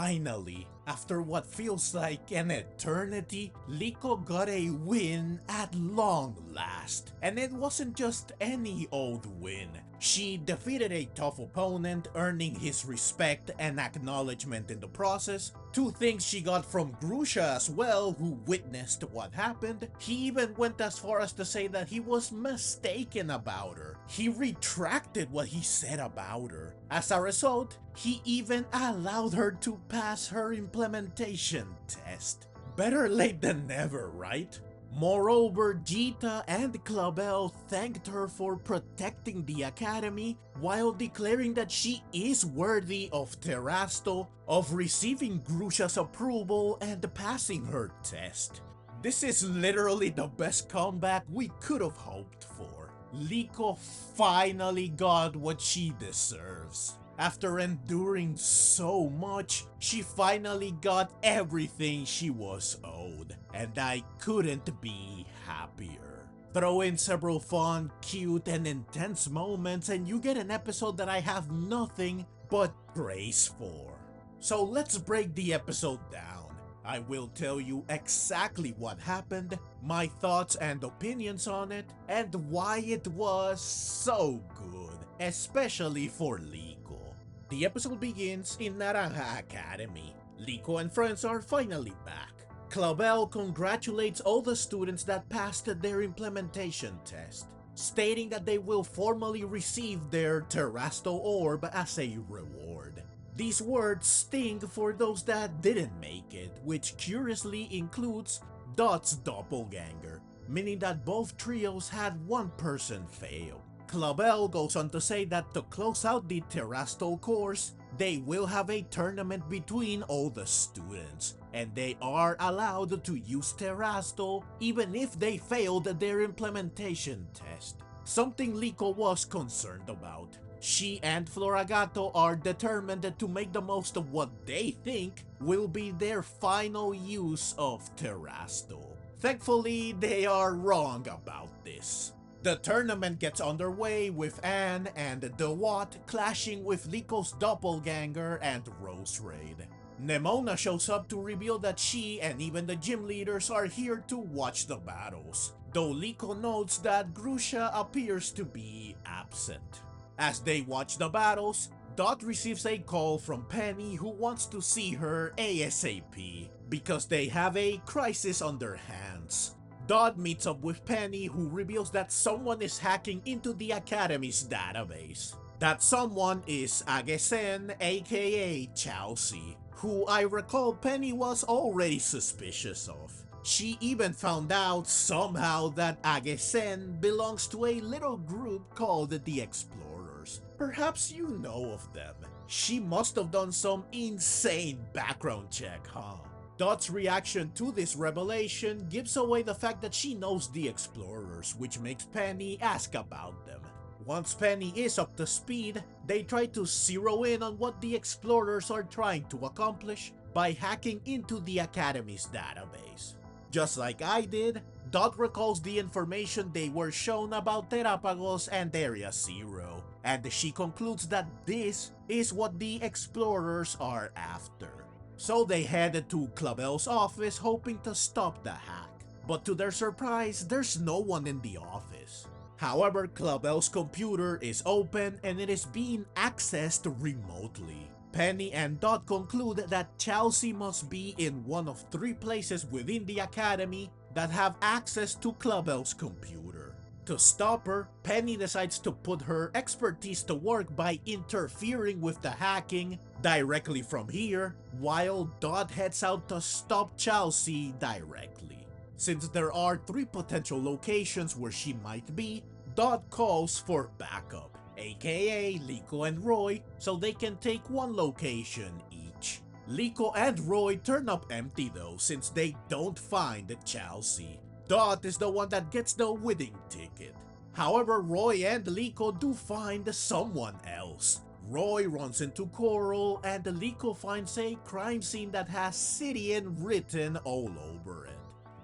Finally, after what feels like an eternity, Liko got a win at long last. And it wasn't just any old win. She defeated a tough opponent, earning his respect and acknowledgement in the process. Two things she got from Grusha as well, who witnessed what happened. He even went as far as to say that he was mistaken about her. He retracted what he said about her. As a result, he even allowed her to pass her implementation test. Better late than never, right? Moreover, Geeta and Clavell thanked her for protecting the Academy while declaring that she is worthy of Terastal, of receiving Grusha's approval and passing her test. This is literally the best comeback we could have hoped for. Liko finally got what she deserves. After enduring so much, she finally got everything she was owed, and I couldn't be happier. Throw in several fun, cute, and intense moments and you get an episode that I have nothing but praise for. So let's break the episode down. I will tell you exactly what happened, my thoughts and opinions on it, and why it was so good, especially for Liko. The episode begins in Naranja Academy. Liko and friends are finally back. Clavell congratulates all the students that passed their implementation test, stating that they will formally receive their Terastal orb as a reward. These words sting for those that didn't make it, which curiously includes Dot's doppelganger, meaning that both trios had one person fail. Clavell goes on to say that to close out the Terastal course, they will have a tournament between all the students, and they are allowed to use Terastal even if they failed their implementation test. Something Liko was concerned about. She and Floragato are determined to make the most of what they think will be their final use of Terastal. Thankfully, they are wrong about this. The tournament gets underway with Anne and DeWatt clashing with Liko's doppelganger and Rose Raid. Nemona shows up to reveal that she and even the gym leaders are here to watch the battles, though Liko notes that Grusha appears to be absent. As they watch the battles, Dot receives a call from Penny who wants to see her ASAP because they have a crisis on their hands. Dot meets up with Penny who reveals that someone is hacking into the Academy's database. That someone is Agesen aka Chelsea, who I recall Penny was already suspicious of. She even found out somehow that Agesen belongs to a little group called the Explorers. Perhaps you know of them. She must have done some insane background check, huh? Dot's reaction to this revelation gives away the fact that she knows the Explorers, which makes Penny ask about them. Once Penny is up to speed, they try to zero in on what the Explorers are trying to accomplish by hacking into the Academy's database. Just like I did, Dot recalls the information they were shown about Terapagos and Area Zero, and she concludes that this is what the Explorers are after. So they headed to Clavell's office hoping to stop the hack, but to their surprise, there's no one in the office. However, Clavell's computer is open and it is being accessed remotely. Penny and Dot conclude that Chelsea must be in one of 3 places within the Academy that have access to Clavell's computer. To stop her, Penny decides to put her expertise to work by interfering with the hacking directly from here, while Dot heads out to stop Chelsea directly. Since there are 3 potential locations where she might be, Dot calls for backup, aka Liko and Roy, so they can take one location each. Liko and Roy turn up empty though, since they don't find Chelsea. Dot is the one that gets the winning ticket. However, Roy and Liko do find someone else. Roy runs into Coral and Liko finds a crime scene that has Sidian written all over it.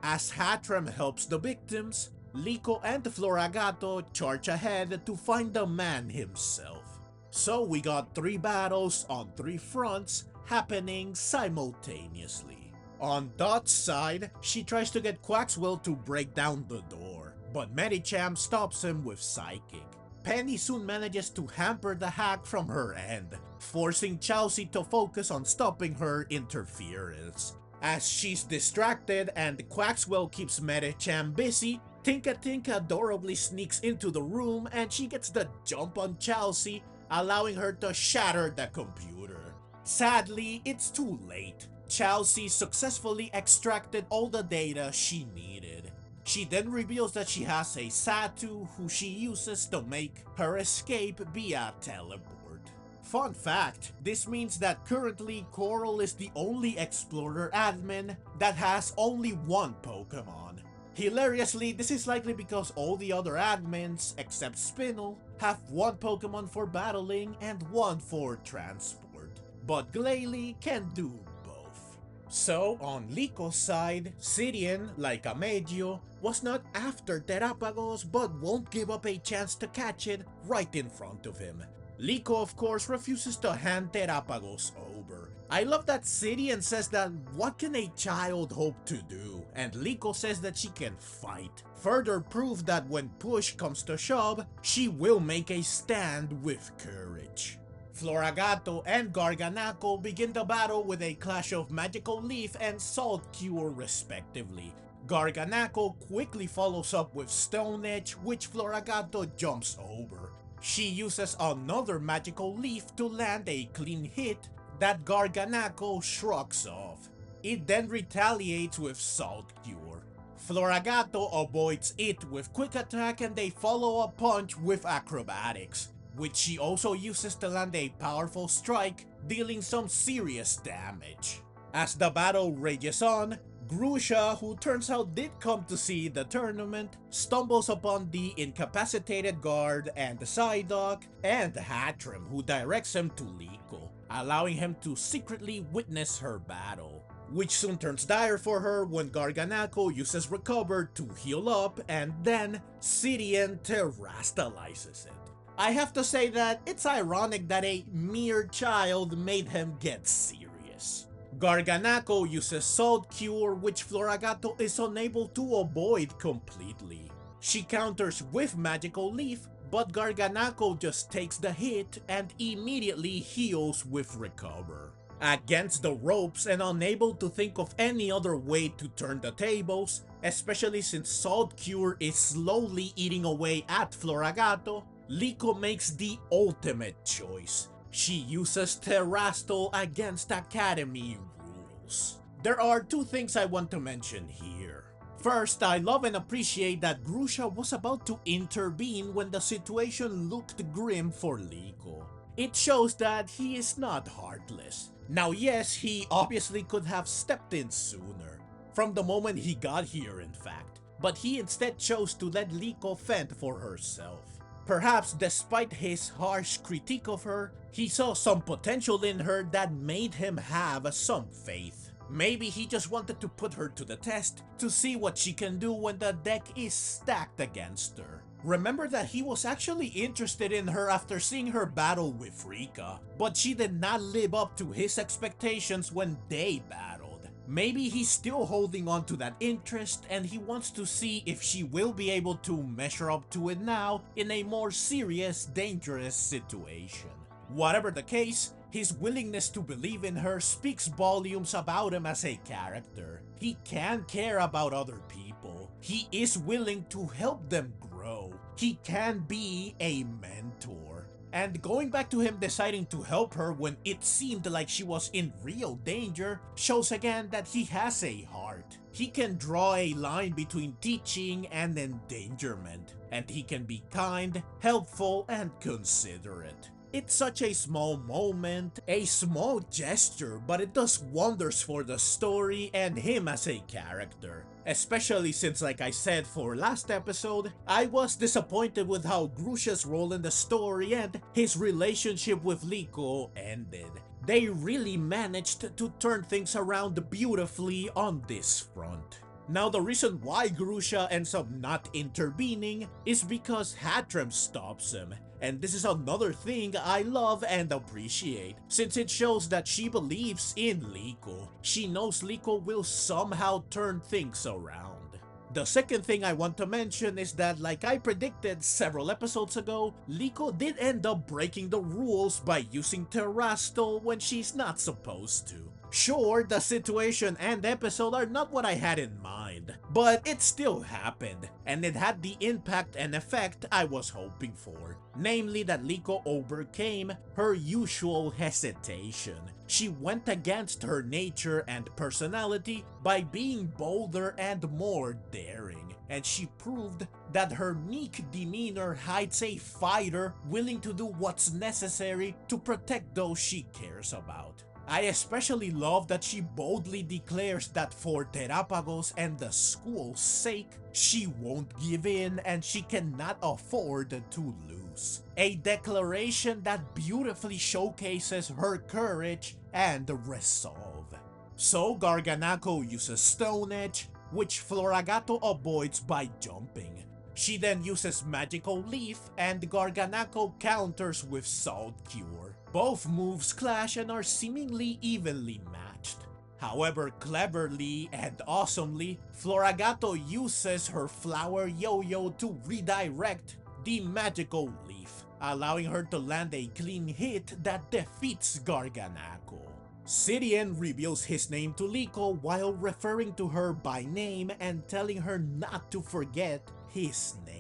As Hatram helps the victims, Liko and Floragato charge ahead to find the man himself. So we got 3 battles on 3 fronts, happening simultaneously. On Dot's side, she tries to get Quaxwell to break down the door, but Medicham stops him with Psychic. Penny soon manages to hamper the hack from her end, forcing Chelsea to focus on stopping her interference. As she's distracted and Quaxwell keeps Medicham busy, Tinka Tinka adorably sneaks into the room and she gets the jump on Chelsea, allowing her to shatter the computer. Sadly, it's too late. Chelsea successfully extracted all the data she needed. She then reveals that she has a Satu who she uses to make her escape via teleport. Fun fact, this means that currently Coral is the only Explorer admin that has only one Pokemon. Hilariously, this is likely because all the other admins, except Spinel, have one Pokemon for battling and one for transport. But Glalie can do both. So, on Liko's side, Sidian, like Amedio, was not after Terapagos but won't give up a chance to catch it right in front of him. Liko of course refuses to hand Terapagos over. I love that Sidian says that what can a child hope to do, and Liko says that she can fight. Further proof that when push comes to shove, she will make a stand with courage. Floragato and Garganacl begin the battle with a clash of Magical Leaf and Salt Cure respectively. Garganacl quickly follows up with Stone Edge, which Floragato jumps over. She uses another Magical Leaf to land a clean hit that Garganacl shrugs off. It then retaliates with Salt Cure. Floragato avoids it with Quick Attack and a follow-up punch with Acrobatics, which she also uses to land a powerful strike, dealing some serious damage. As the battle rages on, Grusha, who turns out did come to see the tournament, stumbles upon the incapacitated guard and Psyduck, and Hattrem, who directs him to Liko, allowing him to secretly witness her battle, which soon turns dire for her when Garganacl uses Recover to heal up and then Sidian terastalizes it. I have to say that it's ironic that a mere child made him get serious. Garganacl uses Salt Cure, which Floragato is unable to avoid completely. She counters with Magical Leaf, but Garganacl just takes the hit and immediately heals with Recover. Against the ropes and unable to think of any other way to turn the tables, especially since Salt Cure is slowly eating away at Floragato, Liko makes the ultimate choice. She uses Terastal against Academy rules. There are two things I want to mention here. First, I love and appreciate that Grusha was about to intervene when the situation looked grim for Liko. It shows that he is not heartless. Now yes, he obviously could have stepped in sooner, from the moment he got here in fact, but he instead chose to let Liko fend for herself. Perhaps despite his harsh critique of her, he saw some potential in her that made him have some faith. Maybe he just wanted to put her to the test to see what she can do when the deck is stacked against her. Remember that he was actually interested in her after seeing her battle with Rika, but she did not live up to his expectations when they battled. Maybe he's still holding on to that interest and he wants to see if she will be able to measure up to it now in a more serious, dangerous situation. Whatever the case, his willingness to believe in her speaks volumes about him as a character. He can care about other people. He is willing to help them grow. He can be a mentor. And going back to him deciding to help her when it seemed like she was in real danger shows again that he has a heart. He can draw a line between teaching and endangerment, and he can be kind, helpful, and considerate. It's such a small moment, a small gesture, but it does wonders for the story and him as a character. Especially since, like I said for last episode, I was disappointed with how Grusha's role in the story and his relationship with Liko ended. They really managed to turn things around beautifully on this front. Now the reason why Grusha ends up not intervening is because Hatrem stops him. And this is another thing I love and appreciate, since it shows that she believes in Liko. She knows Liko will somehow turn things around. The second thing I want to mention is that, like I predicted several episodes ago, Liko did end up breaking the rules by using Terastal when she's not supposed to. Sure, the situation and episode are not what I had in mind, but it still happened, and it had the impact and effect I was hoping for. Namely that Liko overcame her usual hesitation. She went against her nature and personality by being bolder and more daring, and she proved that her meek demeanor hides a fighter willing to do what's necessary to protect those she cares about. I especially love that she boldly declares that for Terapagos and the school's sake, she won't give in and she cannot afford to lose. A declaration that beautifully showcases her courage and resolve. So Garganako uses Stone Edge, which Floragato avoids by jumping. She then uses Magical Leaf and Garganako counters with Salt Cure. Both moves clash and are seemingly evenly matched. However, cleverly and awesomely, Floragato uses her Flower Yo-Yo to redirect the Magical Leaf, allowing her to land a clean hit that defeats Garganako. Sidian reveals his name to Liko while referring to her by name and telling her not to forget his name.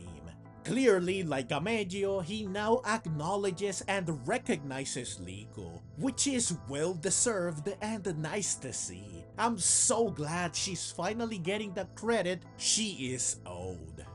Clearly, like Amegio, he now acknowledges and recognizes Liko, which is well deserved and nice to see. I'm so glad she's finally getting the credit she is owed.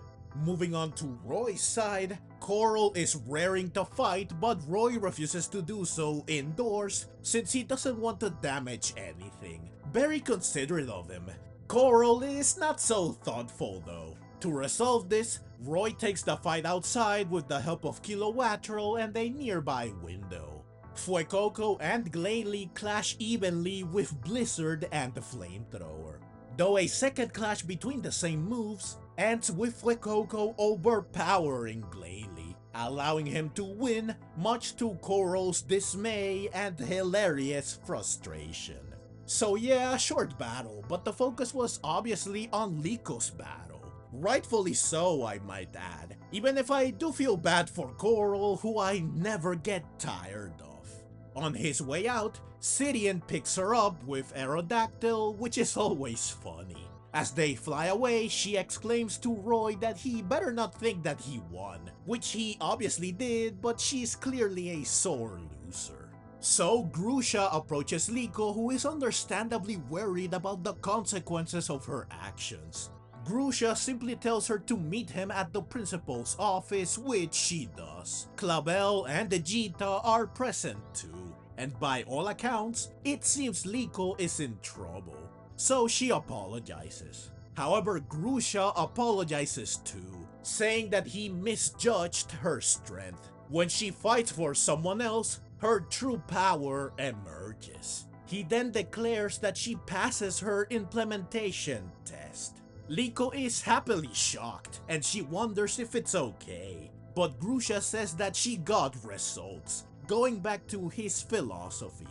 Moving on to Roy's side, Coral is raring to fight, but Roy refuses to do so indoors since he doesn't want to damage anything. Very considerate of him. Coral is not so thoughtful though. To resolve this, Roy takes the fight outside with the help of Kilowattrel and a nearby window. Fuecoco and Glalie clash evenly with Blizzard and the Flamethrower. Though a second clash between the same moves ends with Fuecoco overpowering Glalie, allowing him to win much to Coral's dismay and hilarious frustration. So yeah, a short battle, but the focus was obviously on Liko's battle. Rightfully so, I might add, even if I do feel bad for Coral, who I never get tired of. On his way out, Sidian picks her up with Aerodactyl, which is always funny. As they fly away, she exclaims to Roy that he better not think that he won, which he obviously did, but she's clearly a sore loser. So Grusha approaches Liko, who is understandably worried about the consequences of her actions. Grusha simply tells her to meet him at the principal's office, which she does. Clavell and Geeta are present too, and by all accounts, it seems Liko is in trouble, so she apologizes. However, Grusha apologizes too, saying that he misjudged her strength. When she fights for someone else, her true power emerges. He then declares that she passes her implementation test. Liko is happily shocked, and she wonders if it's okay. But Grusha says that she got results, going back to his philosophy.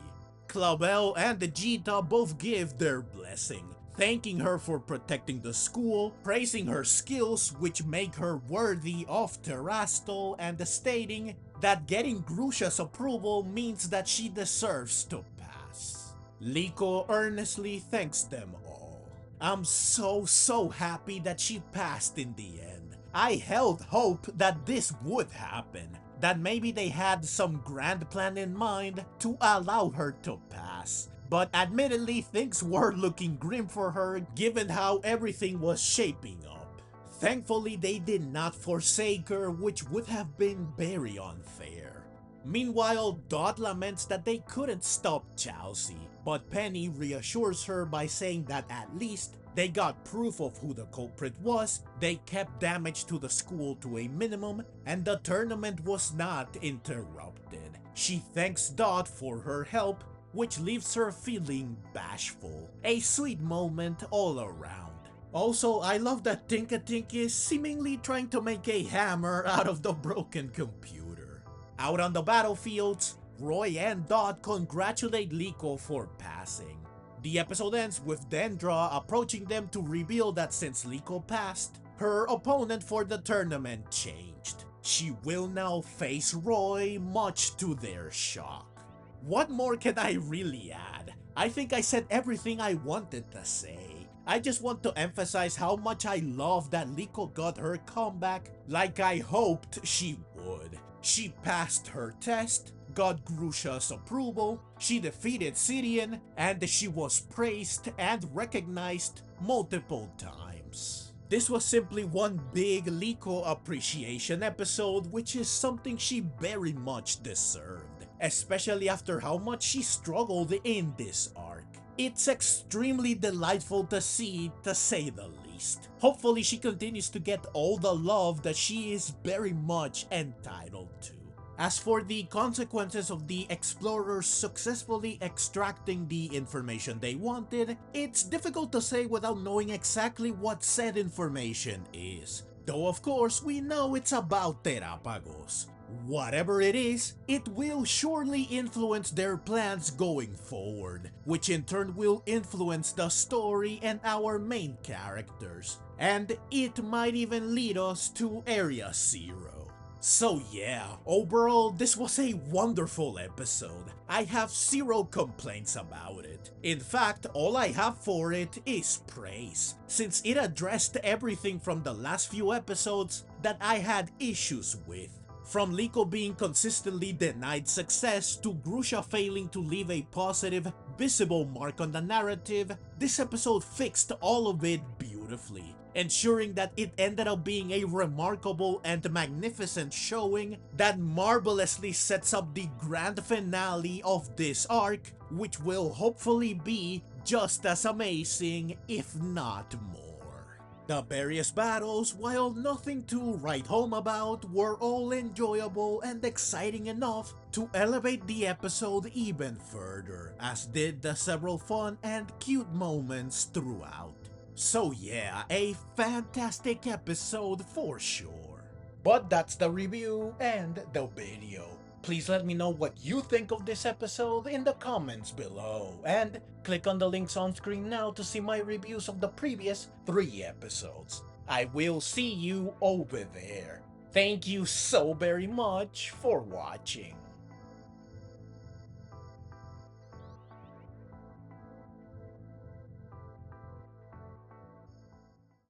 Clavell and Geeta both give their blessing, thanking her for protecting the school, praising her skills which make her worthy of Terastal, and stating that getting Grusha's approval means that she deserves to pass. Liko earnestly thanks them all. I'm so happy that she passed in the end. I held hope that this would happen, that maybe they had some grand plan in mind to allow her to pass. But admittedly, things were looking grim for her given how everything was shaping up. Thankfully, they did not forsake her, which would have been very unfair. Meanwhile, Dot laments that they couldn't stop Chelsea, but Penny reassures her by saying that at least they got proof of who the culprit was, they kept damage to the school to a minimum, and the tournament was not interrupted. She thanks Dot for her help, which leaves her feeling bashful. A sweet moment all around. Also, I love that Tinka-Tink is seemingly trying to make a hammer out of the broken computer. Out on the battlefields, Roy and Dot congratulate Liko for passing. The episode ends with Dendra approaching them to reveal that since Liko passed, her opponent for the tournament changed. She will now face Roy, much to their shock. What more can I really add? I think I said everything I wanted to say. I just want to emphasize how much I love that Liko got her comeback like I hoped she would. She passed her test, got Grusha's approval, she defeated Sidian, and she was praised and recognized multiple times. This was simply one big Liko appreciation episode, which is something she very much deserved, especially after how much she struggled in this arc. It's extremely delightful to see, to say the least. Hopefully she continues to get all the love that she is very much entitled to. As for the consequences of the explorers successfully extracting the information they wanted, it's difficult to say without knowing exactly what said information is. Though of course we know it's about Terapagos. Whatever it is, it will surely influence their plans going forward, which in turn will influence the story and our main characters. And it might even lead us to Area Zero. So yeah, overall this was a wonderful episode. I have zero complaints about it. In fact, all I have for it is praise, since it addressed everything from the last few episodes that I had issues with. From Liko being consistently denied success to Grusha failing to leave a positive, visible mark on the narrative, this episode fixed all of it beautifully, ensuring that it ended up being a remarkable and magnificent showing that marvelously sets up the grand finale of this arc, which will hopefully be just as amazing, if not more. The various battles, while nothing to write home about, were all enjoyable and exciting enough to elevate the episode even further, as did the several fun and cute moments throughout. So yeah, a fantastic episode for sure. But that's the review and the video. Please let me know what you think of this episode in the comments below, and click on the links on screen now to see my reviews of the previous 3 episodes. I will see you over there. Thank you so very much for watching.